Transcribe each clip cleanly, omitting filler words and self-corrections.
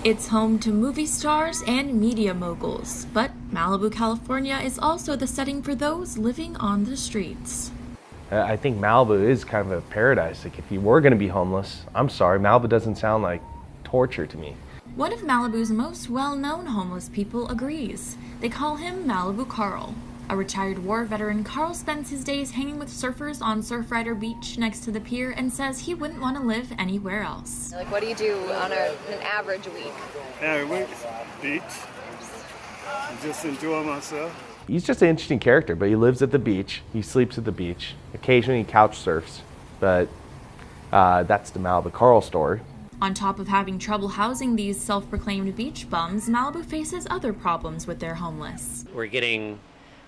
It's home to movie stars and media moguls, but Malibu, California is also the setting for those living on the streets. I think Malibu is kind of a paradise. Like, if you were going to be homeless, I'm sorry, Malibu doesn't sound like torture to me. One of Malibu's most well-known homeless people agrees. They call him Malibu Carl. A retired war veteran, Carl spends his days hanging with surfers on Surfrider Beach next to the pier and says he wouldn't want to live anywhere else. Like, what do you do on an average week? Every week, beach. Just enjoy myself. He's just an interesting character, but he lives at the beach, he sleeps at the beach, occasionally he couch surfs, but that's the Malibu Carl story. On top of having trouble housing these self-proclaimed beach bums, Malibu faces other problems with their homeless. We're getting,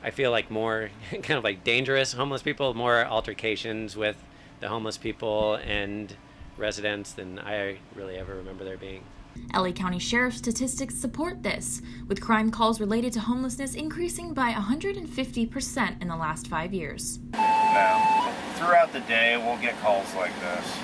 I feel like, more kind of like dangerous homeless people, more altercations with the homeless people and residents than I really ever remember there being. LA County Sheriff statistics support this, with crime calls related to homelessness increasing by 150% in the last 5 years. No. Throughout the day, we'll get calls like this.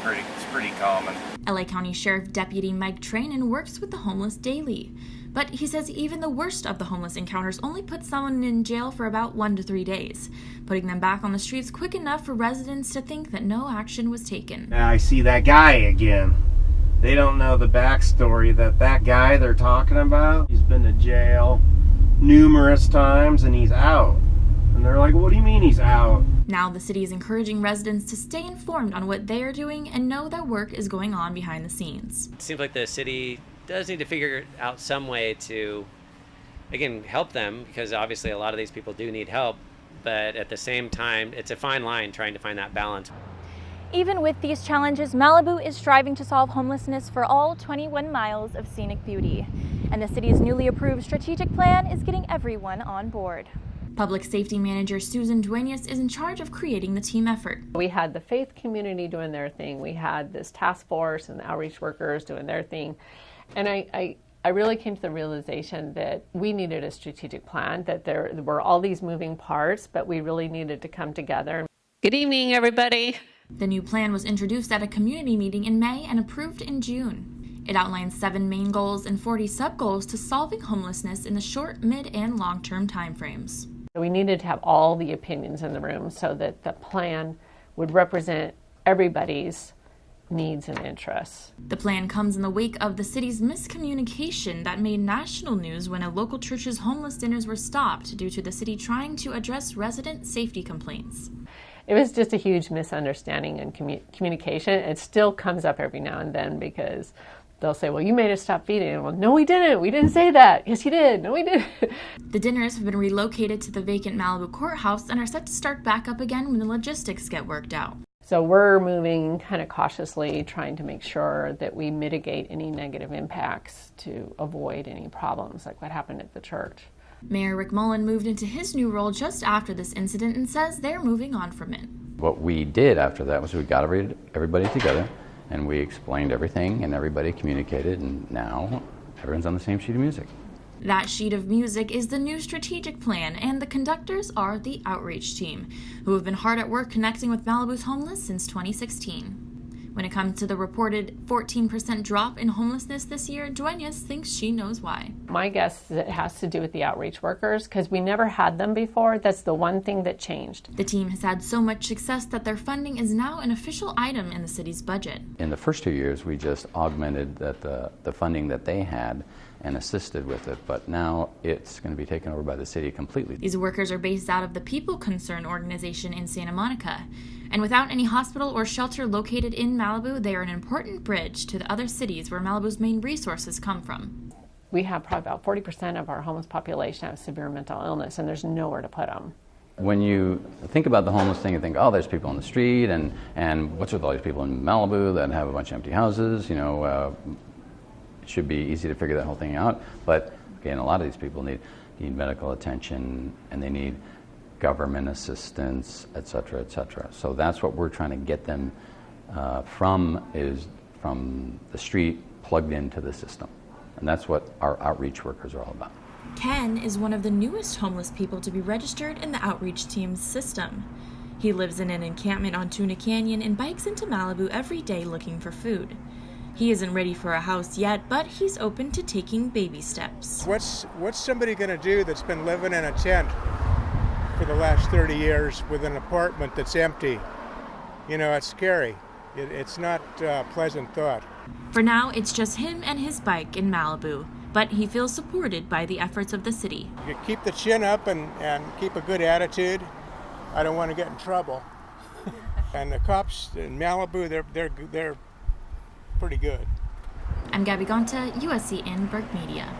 It's pretty common. LA County Sheriff Deputy Mike Trainin works with the homeless daily, but he says even the worst of the homeless encounters only put someone in jail for about 1 to 3 days, putting them back on the streets quick enough for residents to think that no action was taken. Now I see that guy again. They don't know the backstory that guy they're talking about, he's been to jail numerous times and he's out. And they're like, what do you mean he's out? Now the city is encouraging residents to stay informed on what they are doing and know that work is going on behind the scenes. It seems like the city does need to figure out some way to, again, help them, because obviously a lot of these people do need help, but at the same time, it's a fine line trying to find that balance. Even with these challenges, Malibu is striving to solve homelessness for all 21 miles of scenic beauty. And the city's newly approved strategic plan is getting everyone on board. Public Safety Manager Susan Duenas is in charge of creating the team effort. We had the faith community doing their thing. We had this task force and the outreach workers doing their thing. And I really came to the realization that we needed a strategic plan, that there were all these moving parts, but we really needed to come together. Good evening, everybody. The new plan was introduced at a community meeting in May and approved in June. It outlines 7 main goals and 40 sub-goals to solving homelessness in the short, mid, and long-term timeframes. We needed to have all the opinions in the room so that the plan would represent everybody's needs and interests. The plan comes in the wake of the city's miscommunication that made national news when a local church's homeless dinners were stopped due to the city trying to address resident safety complaints. It was just a huge misunderstanding in communication. It still comes up every now and then because they'll say, well, you made us stop feeding. Well, no, we didn't. We didn't say that. Yes, you did. No, we didn't. The dinners have been relocated to the vacant Malibu courthouse and are set to start back up again when the logistics get worked out. So we're moving kind of cautiously, trying to make sure that we mitigate any negative impacts to avoid any problems like what happened at the church. Mayor Rick Mullen moved into his new role just after this incident and says they're moving on from it. What we did after that was we got everybody together and we explained everything and everybody communicated, and now everyone's on the same sheet of music. That sheet of music is the new strategic plan, and the conductors are the outreach team, who have been hard at work connecting with Malibu's homeless since 2016. When it comes to the reported 14% drop in homelessness this year, Duenas thinks she knows why. My guess is it has to do with the outreach workers, because we never had them before. That's the one thing that changed. The team has had so much success that their funding is now an official item in the city's budget. In the first 2 years, we just augmented the funding that they had and assisted with it, but now it's going to be taken over by the city completely. These workers are based out of the People Concern organization in Santa Monica, and without any hospital or shelter located in Malibu, they are an important bridge to the other cities where Malibu's main resources come from. We have probably about 40% of our homeless population have severe mental illness, and there's nowhere to put them. When you think about the homeless thing, you think, oh, there's people on the street, and what's with all these people in Malibu that have a bunch of empty houses, it should be easy to figure that whole thing out. But again, a lot of these people need medical attention, and they need government assistance, et cetera, et cetera. So that's what we're trying to get them from the street plugged into the system. And that's what our outreach workers are all about. Ken is one of the newest homeless people to be registered in the outreach team's system. He lives in an encampment on Tuna Canyon and bikes into Malibu every day looking for food. He isn't ready for a house yet, but he's open to taking baby steps. What's somebody going to do that's been living in a tent for the last 30 years with an apartment that's empty? You know, it's scary. It's not a pleasant thought. For now, it's just him and his bike in Malibu, but he feels supported by the efforts of the city. You keep the chin up and keep a good attitude. I don't want to get in trouble. And the cops in Malibu, they're pretty good. I'm Gabby Gonta, USC Annenberg Media.